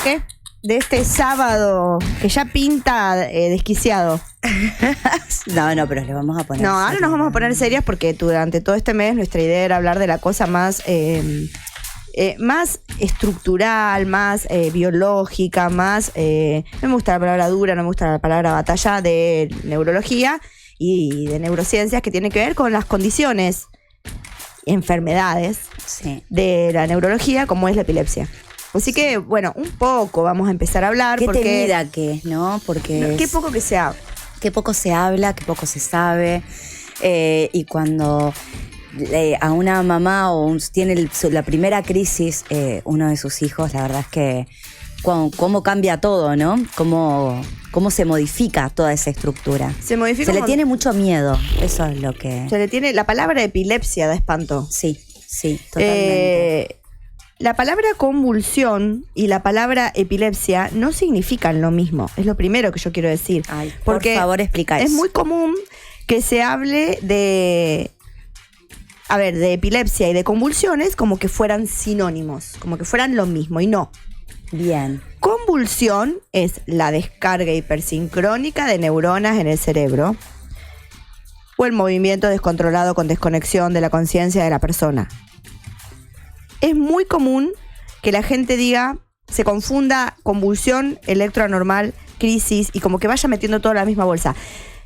¿Qué? De este sábado que ya pinta desquiciado. No, pero le vamos a poner. No, ahora nos vamos a poner serias porque durante todo este mes nuestra idea era hablar de la cosa más estructural, más biológica, más. No me gusta la palabra dura, no me gusta la palabra batalla, de neurología y de neurociencias que tiene que ver con las condiciones, enfermedades de la neurología, como es la epilepsia. Así que, bueno, un poco vamos a empezar a hablar. Qué temida que es, ¿no? Porque qué poco que se habla. Qué poco se habla, qué poco se sabe. Y cuando a una mamá tiene la primera crisis, uno de sus hijos, la verdad es que cómo cambia todo, ¿no? Cómo se modifica toda esa estructura. Se le tiene mucho miedo, eso es lo que... Se le tiene... La palabra epilepsia da espanto. Sí, totalmente. La palabra convulsión y la palabra epilepsia no significan lo mismo. Es lo primero que yo quiero decir. Ay, por favor, explica eso. Es muy común que se hable de epilepsia y de convulsiones como que fueran sinónimos, como que fueran lo mismo, y no. Bien. Convulsión es la descarga hipersincrónica de neuronas en el cerebro o el movimiento descontrolado con desconexión de la conciencia de la persona. Es muy común que la gente se confunda convulsión, electroanormal, crisis, y como que vaya metiendo todo en la misma bolsa.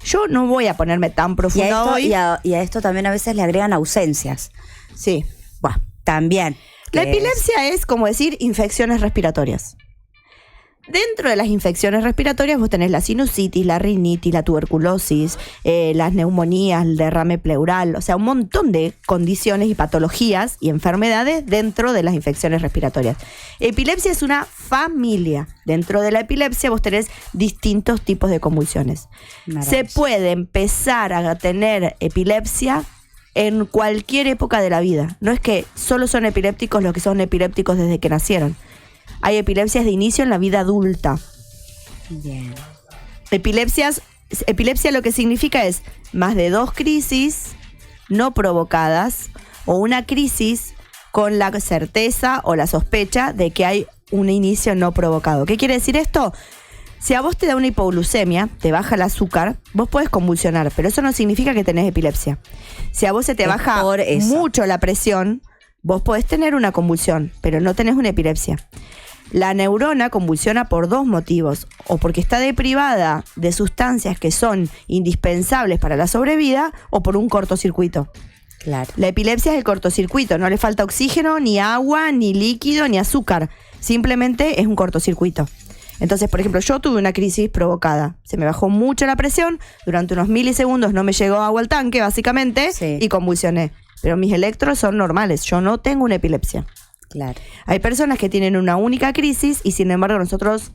Yo no voy a ponerme tan profunda hoy. Y a esto también a veces le agregan ausencias. Sí. Bueno, también. La epilepsia es como decir infecciones respiratorias. Dentro de las infecciones respiratorias vos tenés la sinusitis, la rinitis, la tuberculosis, las neumonías, el derrame pleural, o sea, un montón de condiciones y patologías y enfermedades dentro de las infecciones respiratorias. Epilepsia es una familia. Dentro de la epilepsia vos tenés distintos tipos de convulsiones. Se puede empezar a tener epilepsia en cualquier época de la vida. No es que solo son epilépticos los que son epilépticos desde que nacieron. Hay epilepsias de inicio en la vida adulta. Bien. Epilepsia lo que significa es más de 2 crisis no provocadas o una crisis con la certeza o la sospecha de que hay un inicio no provocado. ¿Qué quiere decir esto? Si a vos te da una hipoglucemia, te baja el azúcar, vos podés convulsionar, pero eso no significa que tenés epilepsia. Si a vos se te baja mucho la presión, vos podés tener una convulsión, pero no tenés una epilepsia. La neurona convulsiona por 2 motivos, o porque está deprivada de sustancias que son indispensables para la sobrevida, o por un cortocircuito. Claro. La epilepsia es el cortocircuito, no le falta oxígeno, ni agua, ni líquido, ni azúcar, simplemente es un cortocircuito. Entonces, por ejemplo, yo tuve una crisis provocada, se me bajó mucho la presión, durante unos milisegundos no me llegó agua al tanque, básicamente, y convulsioné. Pero mis electros son normales, yo no tengo una epilepsia. Claro. Hay personas que tienen una única crisis y sin embargo nosotros,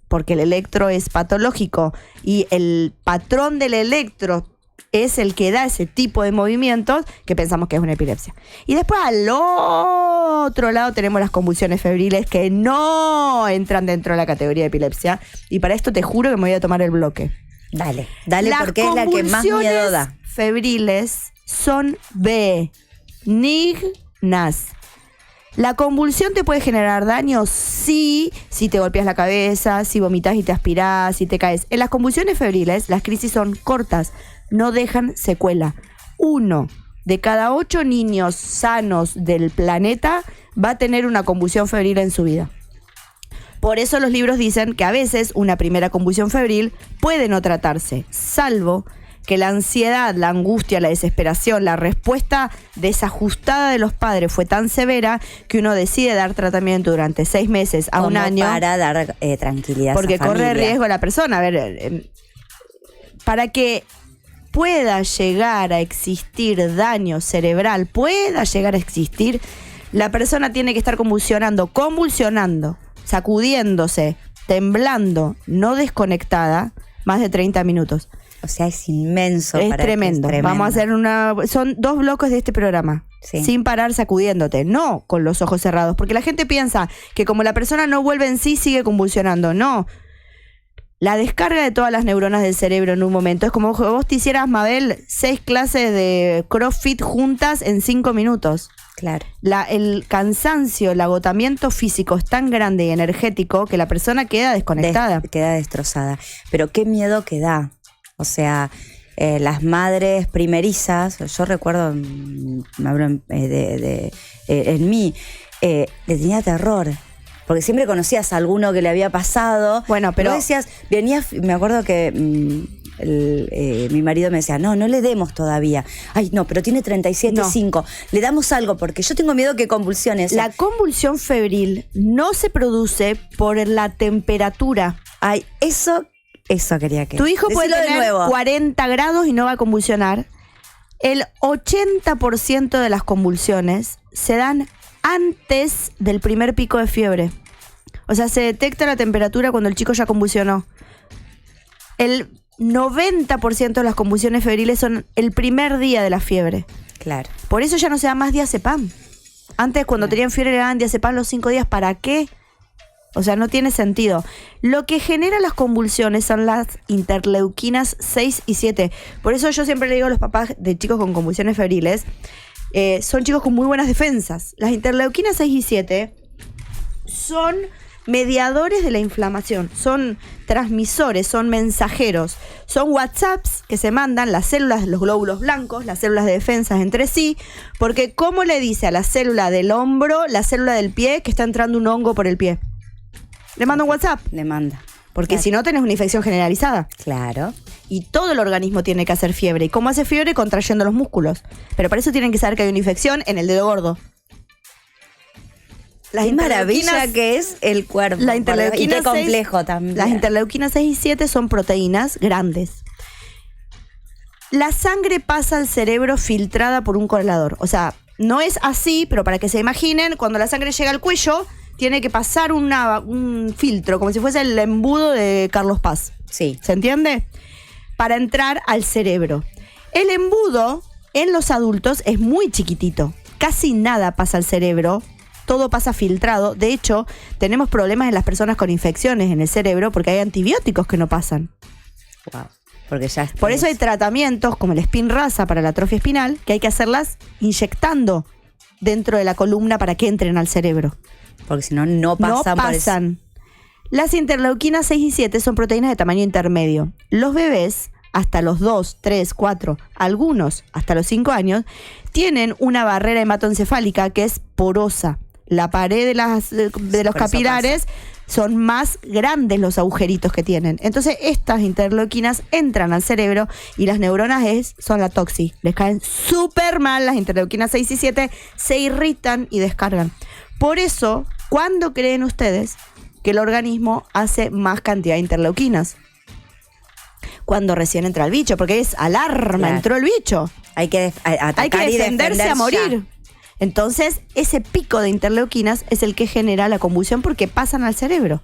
porque el electro es patológico y el patrón del electro es el que da ese tipo de movimientos, que pensamos que es una epilepsia. Y después al otro lado tenemos las convulsiones febriles que no entran dentro de la categoría de epilepsia, y para esto te juro que me voy a tomar el bloque. Dale, porque es la que más miedo da. Las febriles son benignas. ¿La convulsión te puede generar daño? Sí, si te golpeas la cabeza, si vomitas y te aspirás, si te caes. En las convulsiones febriles, las crisis son cortas, no dejan secuela. 1 de cada 8 niños sanos del planeta va a tener una convulsión febril en su vida. Por eso los libros dicen que a veces una primera convulsión febril puede no tratarse, salvo que la ansiedad, la angustia, la desesperación, la respuesta desajustada de los padres fue tan severa que uno decide dar tratamiento durante 6 meses a un año. Para dar tranquilidad porque a esa corre familia. riesgo la persona. A ver, para que pueda llegar a existir daño cerebral, la persona tiene que estar convulsionando, sacudiéndose, temblando, no desconectada, más de 30 minutos. O sea, es inmenso. Es tremendo. Vamos a hacer son 2 bloques de este programa. Sí. Sin parar, sacudiéndote. No con los ojos cerrados. Porque la gente piensa que como la persona no vuelve en sí, sigue convulsionando. No. La descarga de todas las neuronas del cerebro en un momento es como vos te hicieras, Mabel, 6 clases de CrossFit juntas en 5 minutos. Claro. El cansancio, el agotamiento físico es tan grande y energético que la persona queda desconectada. Queda destrozada. Pero qué miedo que da. O sea, las madres primerizas, yo recuerdo, me hablo en mí, le tenía terror. Porque siempre conocías a alguno que le había pasado. Bueno, pero vos decías, me acuerdo que mi marido me decía, no le demos todavía. Ay, no, pero tiene 37,5. Le damos algo porque yo tengo miedo que convulsiones. La convulsión febril no se produce por la temperatura. Ay, eso quería que... Tu hijo puede tener 40 grados y no va a convulsionar. El 80% de las convulsiones se dan antes del primer pico de fiebre. O sea, se detecta la temperatura cuando el chico ya convulsionó. El 90% de las convulsiones febriles son el primer día de la fiebre. Claro. Por eso ya no se da más diazepam. Antes, cuando tenían fiebre, le daban diazepam los 5 días. ¿Para qué? O sea, no tiene sentido. Lo que genera las convulsiones son las interleuquinas 6 y 7. Por eso yo siempre le digo a los papás de chicos con convulsiones febriles, son chicos con muy buenas defensas. Las interleuquinas 6 y 7 son mediadores de la inflamación, son transmisores, son mensajeros, son WhatsApps que se mandan las células, los glóbulos blancos, las células de defensas entre sí, porque ¿cómo le dice a la célula del hombro, la célula del pie, que está entrando un hongo por el pie? Le manda un WhatsApp. Le manda. Porque si no tenés una infección generalizada. Claro. Y todo el organismo tiene que hacer fiebre. ¿Y cómo hace fiebre? Contrayendo los músculos. Pero para eso tienen que saber que hay una infección en el dedo gordo. Qué maravilla que es el cuerpo. La interleuquina y qué complejo también. Las interleuquinas 6 y 7 son proteínas grandes. La sangre pasa al cerebro filtrada por un colador. O sea, no es así, pero para que se imaginen, cuando la sangre llega al cuello, tiene que pasar un filtro, como si fuese el embudo de Carlos Paz. Sí. ¿Se entiende? Para entrar al cerebro. El embudo en los adultos es muy chiquitito. Casi nada pasa al cerebro. Todo pasa filtrado. De hecho, tenemos problemas en las personas con infecciones en el cerebro porque hay antibióticos que no pasan. Wow. Porque ya Por eso hay tratamientos como el Spinraza para la atrofia espinal que hay que hacerlas inyectando dentro de la columna para que entren al cerebro. Porque si no, no pasan. Las interleuquinas 6 y 7 son proteínas de tamaño intermedio. Los bebés, hasta los 2, 3, 4, algunos hasta los 5 años, tienen una barrera hematoencefálica que es porosa. La pared de los capilares son más grandes los agujeritos que tienen. Entonces estas interleuquinas entran al cerebro y las neuronas son la toxi. Les caen súper mal las interleuquinas 6 y 7, se irritan y descargan. Por eso, ¿cuándo creen ustedes que el organismo hace más cantidad de interleuquinas? Cuando recién entra el bicho, porque es alarma, claro. Entró el bicho. Hay que atacar y defenderse a morir. Ya. Entonces, ese pico de interleuquinas es el que genera la convulsión porque pasan al cerebro.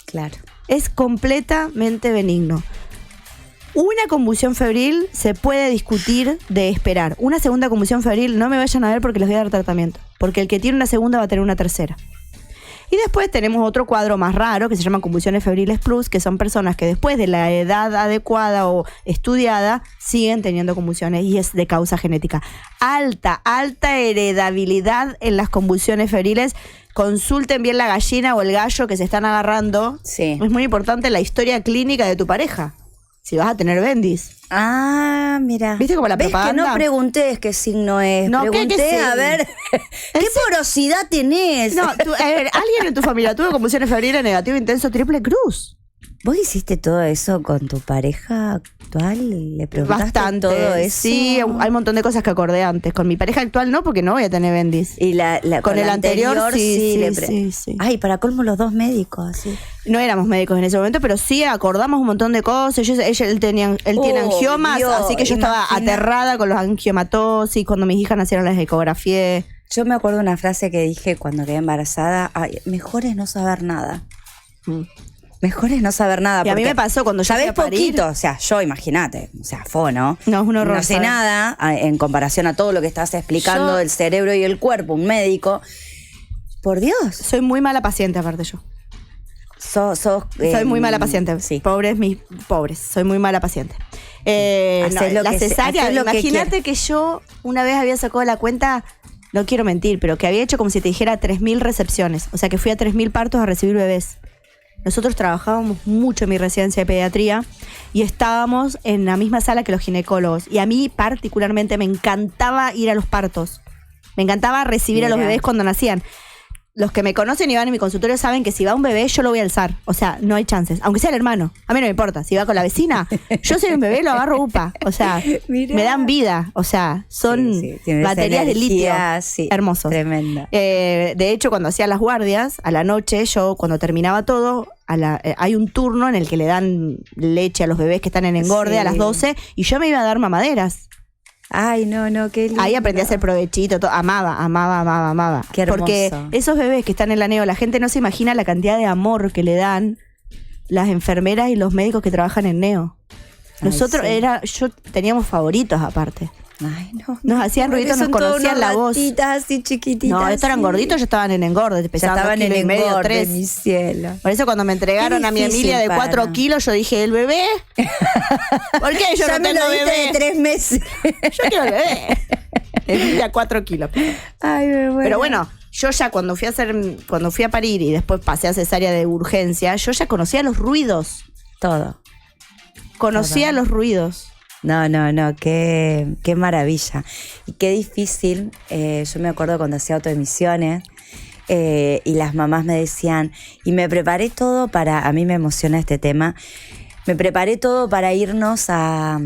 Claro. Es completamente benigno. Una convulsión febril se puede discutir de esperar. Una segunda convulsión febril no me vayan a ver porque les voy a dar tratamiento. Porque el que tiene una segunda va a tener una tercera. Y después tenemos otro cuadro más raro que se llama convulsiones febriles plus, que son personas que después de la edad adecuada o estudiada siguen teniendo convulsiones y es de causa genética. Alta heredabilidad en las convulsiones febriles. Consulten bien la gallina o el gallo que se están agarrando. Sí. Es muy importante la historia clínica de tu pareja. Si vas a tener bendis. Ah, mira. ¿Viste como la propaganda? Que no pregunté qué signo es. No, pregunté, ¿qué a ver, ¿qué porosidad tenés? No, a ver, alguien en tu familia tuvo convulsiones febriles negativo, intenso, triple cruz. ¿Vos hiciste todo eso con tu pareja actual? ¿Le preguntaste Bastante, todo eso? Sí, hay un montón de cosas que acordé antes. Con mi pareja actual no, porque no voy a tener bendis. Y con el anterior sí. Ay, para colmo los dos médicos, así. No éramos médicos en ese momento, pero sí acordamos un montón de cosas. Él tiene angiomas, Dios, así que yo estaba aterrada con los angiomatosis. Cuando mis hijas nacieron las ecografías. Yo me acuerdo una frase que dije cuando quedé embarazada: ay, mejor es no saber nada. Mejor es no saber nada. Y a mí me pasó cuando yo fui a parir. Poquito, o sea, yo imagínate, o sea, ¿no? No, es un horror. No sé nada en comparación a todo lo que estás explicando del cerebro y el cuerpo, un médico. Por Dios. Soy muy mala paciente, aparte yo. Soy muy mala paciente. Sí. Pobres. Soy muy mala paciente. La cesárea, imagínate que yo una vez había sacado la cuenta no quiero mentir, pero que había hecho como si te dijera 3.000 recepciones. O sea, que fui a 3.000 partos a recibir bebés. Nosotros trabajábamos mucho en mi residencia de pediatría y estábamos en la misma sala que los ginecólogos. Y a mí particularmente me encantaba ir a los partos. Me encantaba recibir a los bebés cuando nacían. Los que me conocen y van en mi consultorio saben que si va un bebé, yo lo voy a alzar. O sea, no hay chances. Aunque sea el hermano. A mí no me importa. Si va con la vecina, yo soy un bebé, lo agarro upa. O sea, mirá, me dan vida. O sea, son baterías de litio. Hermosos. Tremenda. De hecho, cuando hacía las guardias, a la noche, yo cuando terminaba todo, hay un turno en el que le dan leche a los bebés que están en engorde a las 12 y yo me iba a dar mamaderas. Ay, no, qué lindo. Ahí aprendí a hacer provechito, todo. Amaba. Qué hermoso. Porque esos bebés que están en la neo, la gente no se imagina la cantidad de amor que le dan las enfermeras y los médicos que trabajan en neo. Nosotros teníamos favoritos aparte. Ay, no. Nos hacían ruiditos, nos conocían la voz. Así chiquititas. No, estos eran gorditos, ya estaban en engorde. Ya estaban en engorde, 3. Mi cielo. Por eso cuando me entregaron a mi Emilia de 4 kilos, yo dije, ¿el bebé? ¿Por qué yo no tengo bebé? De 3 meses. Yo quiero el bebé. Emilia 4 kilos. Ay, me muero. Pero bueno, yo ya cuando fui a parir y después pasé a cesárea de urgencia, yo ya conocía los ruidos. Todo. Conocía los ruidos. No, qué maravilla. Y qué difícil. Yo me acuerdo cuando hacía autoemisiones y las mamás me decían, y me preparé todo a mí me emociona este tema, me preparé todo para irnos a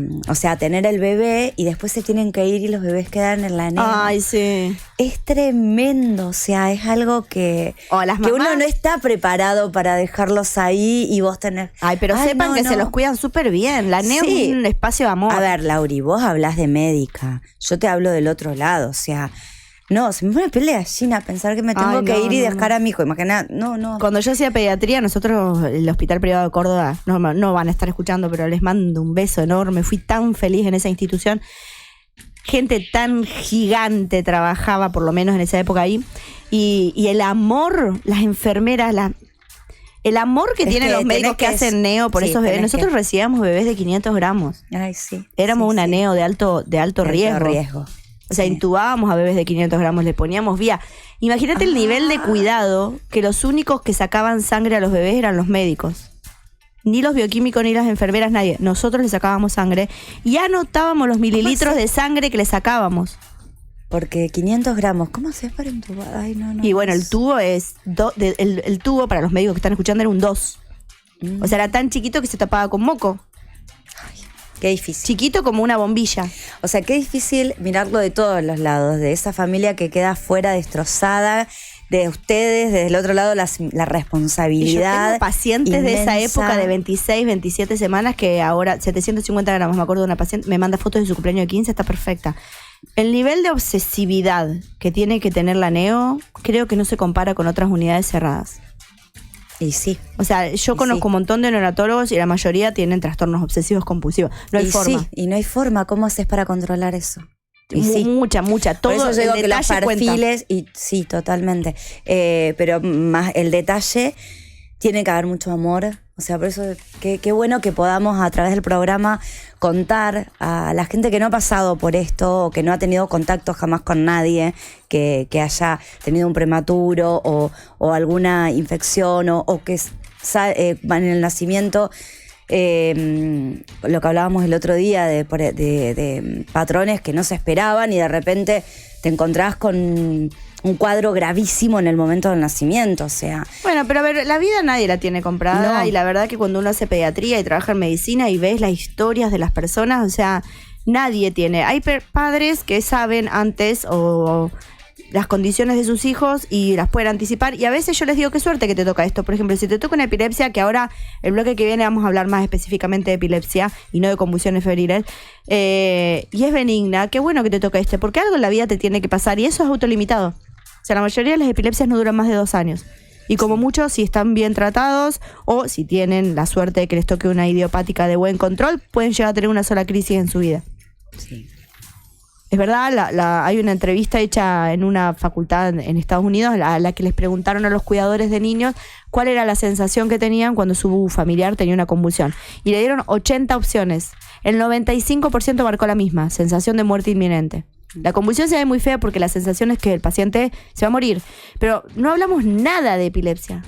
tener el bebé y después se tienen que ir y los bebés quedan en la nena. Ay, sí. Es tremendo, o sea, es algo que uno no está preparado para dejarlos ahí y vos tenés... Ay, pero sepan que se los cuidan súper bien. La neo es un espacio de amor. A ver, Lauri, vos hablás de médica, yo te hablo del otro lado, o sea... No, se me pone piel de gallina pensar que me tengo que ir y dejar a mi hijo. Imagina, no. Cuando yo hacía pediatría, nosotros, el Hospital Privado de Córdoba, no van a estar escuchando, pero les mando un beso enorme. Fui tan feliz en esa institución. Gente tan gigante trabajaba, por lo menos en esa época ahí. Y el amor, las enfermeras, el amor que tienen los médicos que hacen neo por esos bebés. Nosotros recibíamos bebés de 500 gramos. Ay, sí. Éramos una neo de alto riesgo. O sea, intubábamos a bebés de 500 gramos, le poníamos vía. Imagínate el nivel de cuidado que los únicos que sacaban sangre a los bebés eran los médicos. Ni los bioquímicos ni las enfermeras, nadie. Nosotros les sacábamos sangre y anotábamos los mililitros de sangre que le sacábamos. Porque 500 gramos, ¿cómo haces para intubar? Ay, no. Y bueno, el tubo el tubo para los médicos que están escuchando era un 2. O sea, era tan chiquito que se tapaba con moco. Qué difícil. Chiquito como una bombilla. O sea, qué difícil mirarlo de todos los lados, de esa familia que queda fuera destrozada, de ustedes, desde el otro lado la responsabilidad. Yo tengo pacientes inmensa. de esa época de 26, 27 semanas que ahora 750 gramos, me acuerdo de una paciente, me manda fotos de su cumpleaños de 15, está perfecta. El nivel de obsesividad que tiene que tener la neo, creo que no se compara con otras unidades cerradas. Y sí. O sea, yo conozco un montón de neonatólogos y la mayoría tienen trastornos obsesivos compulsivos. No hay forma. Sí, y no hay forma. ¿Cómo haces para controlar eso? Y mucha. Todo por eso digo que los perfiles, cuenta. Y sí, totalmente. Pero más el detalle, tiene que haber mucho amor. O sea, por eso qué bueno que podamos a través del programa contar a la gente que no ha pasado por esto o que no ha tenido contacto jamás con nadie que haya tenido un prematuro o alguna infección o que en el nacimiento, lo que hablábamos el otro día de patrones que no se esperaban y de repente te encontrás con un cuadro gravísimo en el momento del nacimiento, o sea... Bueno, pero a ver, la vida nadie la tiene comprada y la verdad que cuando uno hace pediatría y trabaja en medicina y ves las historias de las personas, o sea, nadie tiene... Hay padres que saben antes o las condiciones de sus hijos y las pueden anticipar y a veces yo les digo qué suerte que te toca esto. Por ejemplo, si te toca una epilepsia, que ahora el bloque que viene vamos a hablar más específicamente de epilepsia y no de convulsiones febriles, y es benigna, qué bueno que te toca porque algo en la vida te tiene que pasar y eso es autolimitado. O sea, la mayoría de las epilepsias no duran más de 2 años. Y como mucho, si están bien tratados o si tienen la suerte de que les toque una idiopática de buen control, pueden llegar a tener una sola crisis en su vida. Sí. Es verdad, hay una entrevista hecha en una facultad en Estados Unidos a la que les preguntaron a los cuidadores de niños cuál era la sensación que tenían cuando su familiar tenía una convulsión. Y le dieron 80 opciones. El 95% marcó la misma, sensación de muerte inminente. La convulsión se ve muy fea porque la sensación es que el paciente se va a morir. Pero no hablamos nada de epilepsia.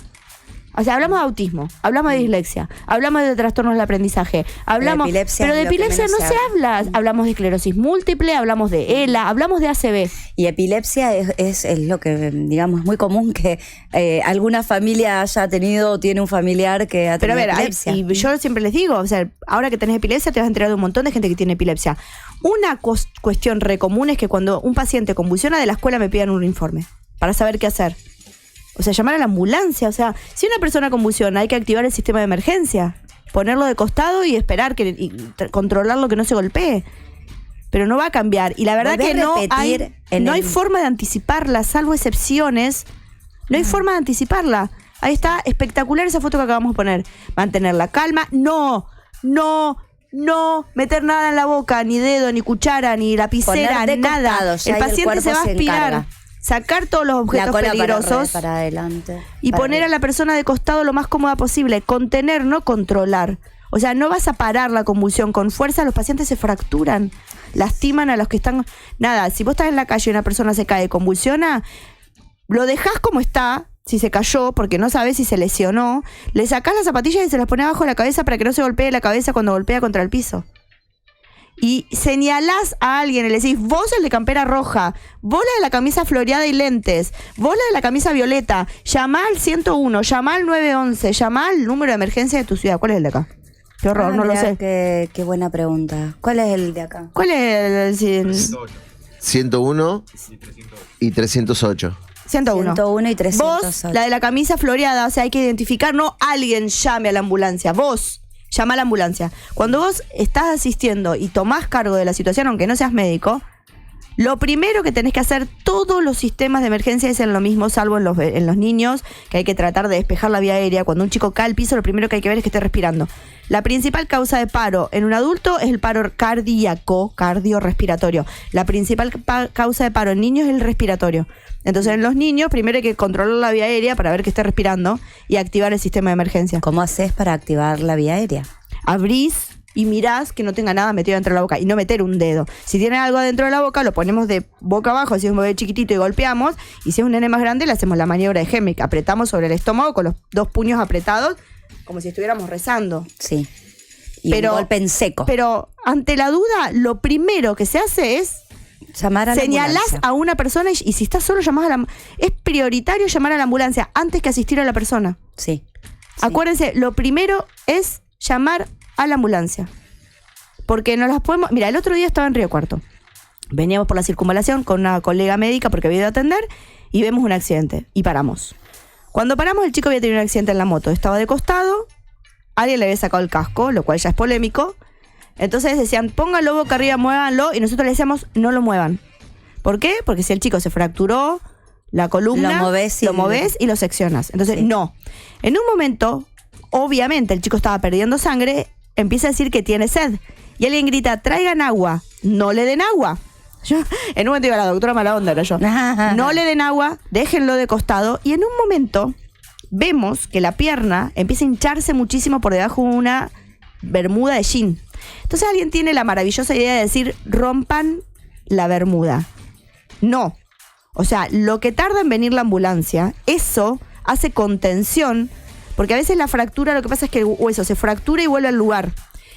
O sea, hablamos de autismo, hablamos de dislexia, hablamos de trastornos del aprendizaje, hablamos, pero de epilepsia no se habla. Hablamos de esclerosis múltiple, hablamos de ELA, hablamos de ACV. Y epilepsia es lo que, digamos, es muy común que alguna familia haya tenido o tiene un familiar que ha tenido epilepsia. Y yo siempre les digo, o sea, ahora que tenés epilepsia te vas a enterar de un montón de gente que tiene epilepsia. Una cuestión re común es que cuando un paciente convulsiona de la escuela me pidan un informe para saber qué hacer. O sea, llamar a la ambulancia. O sea, si una persona convulsiona, hay que activar el sistema de emergencia. Ponerlo de costado y esperar controlarlo que no se golpee. Pero no va a cambiar. Y la verdad que no hay forma de anticiparla, salvo excepciones. No hay forma de anticiparla. Ahí está, espectacular esa foto que acabamos de poner. Mantener la calma. No meter nada en la boca, ni dedo, ni cuchara, ni lapicera, nada. El paciente se va a aspirar. Sacar todos los objetos peligrosos para adelante, y poner a la persona de costado lo más cómoda posible. Contener, no controlar. O sea, no vas a parar la convulsión con fuerza, los pacientes se fracturan, lastiman a los que están... Nada, si vos estás en la calle y una persona se cae, convulsiona, lo dejás como está, si se cayó, porque no sabés si se lesionó, le sacás las zapatillas y se las pones abajo de la cabeza para que no se golpee la cabeza cuando golpea contra el piso. Y señalás a alguien y le decís, vos el de campera roja, vos la de la camisa floreada y lentes, vos la de la camisa violeta, llamá al 101, llamá al 911, llamá al número de emergencia de tu ciudad. ¿Cuál es el de acá? Qué horror, no lo sé. Qué buena pregunta. ¿Cuál es el de acá? ¿Cuál es el 101 y 308. 101. 101 y 308. Vos, la de la camisa floreada, o sea, hay que identificar, no alguien llame a la ambulancia, vos. Llama a la ambulancia. Cuando vos estás asistiendo y tomás cargo de la situación, aunque no seas médico, lo primero que tenés que hacer, todos los sistemas de emergencia dicen lo mismo, salvo en los niños, que hay que tratar de despejar la vía aérea. Cuando un chico cae al piso, lo primero que hay que ver es que esté respirando. La principal causa de paro en un adulto es el paro cardíaco, cardiorrespiratorio. La principal causa de paro en niños es el respiratorio. Entonces, en los niños, primero hay que controlar la vía aérea para ver que esté respirando y activar el sistema de emergencia. ¿Cómo haces para activar la vía aérea? Abrís y mirás que no tenga nada metido dentro de la boca y no meter un dedo. Si tiene algo dentro de la boca, lo ponemos de boca abajo, si es un bebé chiquitito y golpeamos, y si es un nene más grande, le hacemos la maniobra de Heimlich. Apretamos sobre el estómago con los dos puños apretados, como si estuviéramos rezando. Sí. Y un golpe en seco. Pero ante la duda, lo primero que se hace es llamar a la ambulancia. Señalás a una persona y si estás solo llamás a la... Es prioritario llamar a la ambulancia antes que asistir a la persona. Sí. Acuérdense, lo primero es llamar a la ambulancia. Porque no las podemos... Mira, el otro día estaba en Río Cuarto. Veníamos por la circunvalación con una colega médica porque había ido a atender y vemos un accidente y paramos. Cuando paramos, el chico había tenido un accidente en la moto. Estaba de costado, alguien le había sacado el casco, lo cual ya es polémico. Entonces decían, pónganlo boca arriba, muévanlo, y nosotros le decíamos, no lo muevan. ¿Por qué? Porque si el chico se fracturó la columna, lo movés y lo seccionas. Entonces, no. En un momento, obviamente, el chico estaba perdiendo sangre, empieza a decir que tiene sed. Y alguien grita, traigan agua. No le den agua. Yo, en un momento iba la doctora mala onda, era yo. No le den agua, déjenlo de costado. Y en un momento vemos que la pierna empieza a hincharse muchísimo por debajo de una bermuda de jean. Entonces alguien tiene la maravillosa idea de decir, rompan la bermuda. No. O sea, lo que tarda en venir la ambulancia, eso hace contención, porque a veces la fractura, lo que pasa es que el hueso se fractura y vuelve al lugar.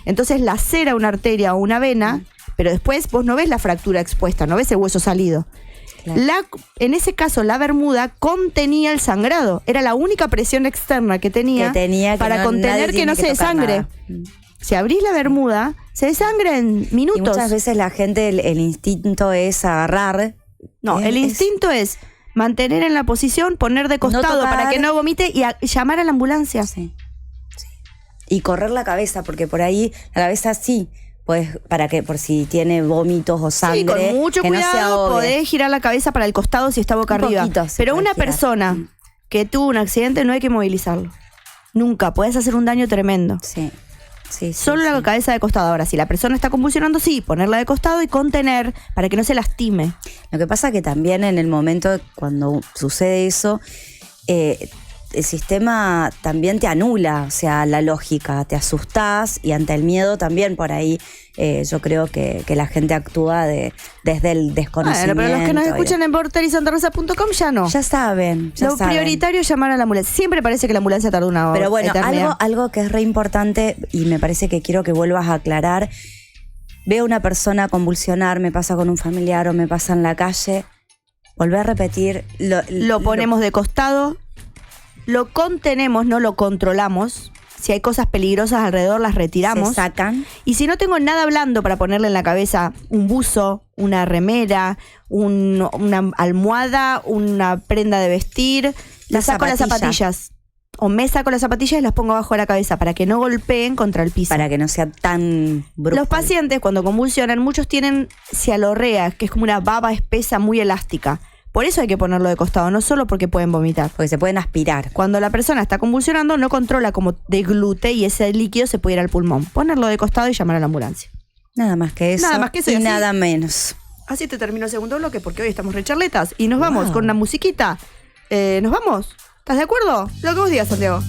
Entonces lacera una arteria o una vena, pero después vos no ves la fractura expuesta, no ves el hueso salido. Claro. En ese caso, la bermuda contenía el sangrado. Era la única presión externa que tenía para contener que no se desangre. Si abrís la bermuda, se desangra en minutos. Y muchas veces la gente, el instinto es agarrar. No, el instinto es mantener en la posición, poner de costado para que no vomite y llamar a la ambulancia. Sí. Y correr la cabeza, porque por ahí la cabeza sí, pues por si tiene vómitos o sangre. Sí, con mucho que cuidado no se podés girar la cabeza para el costado si está boca arriba. Pero una persona que tuvo un accidente no hay que movilizarlo. Nunca, podés hacer un daño tremendo. Sí. Solo la cabeza de costado. Ahora, si la persona está convulsionando, sí, ponerla de costado y contener para que no se lastime. Lo que pasa que también en el momento cuando sucede eso, el sistema también te anula, o sea, la lógica, te asustás y ante el miedo también por ahí yo creo que la gente actúa desde el desconocimiento. Bueno, pero los que nos escuchan en porterisantarosa.com ya no. Ya saben, Lo prioritario es llamar a la ambulancia. Siempre parece que la ambulancia tarda una hora. Pero bueno, algo que es re importante y me parece que quiero que vuelvas a aclarar. Veo a una persona convulsionar, me pasa con un familiar o me pasa en la calle. Volver a repetir. Lo ponemos de costado, lo contenemos, no lo controlamos. Si hay cosas peligrosas alrededor, las retiramos. Se sacan. Y si no tengo nada blando para ponerle en la cabeza, un buzo, una remera, una almohada, una prenda de vestir, le saco las zapatillas. O me saco las zapatillas y las pongo abajo de la cabeza para que no golpeen contra el piso. Para que no sea tan brusco. Los pacientes, cuando convulsionan, muchos tienen cialorrea, que es como una baba espesa muy elástica. Por eso hay que ponerlo de costado, no solo porque pueden vomitar. Porque se pueden aspirar. Cuando la persona está convulsionando, no controla como deglute y ese líquido se puede ir al pulmón. Ponerlo de costado y llamar a la ambulancia. Nada más que eso. Nada más que eso y así, nada menos. Así te termino el segundo bloque porque hoy estamos re charletas. Y nos vamos con una musiquita. ¿Nos vamos? ¿Estás de acuerdo? Lo que vos digas, Santiago.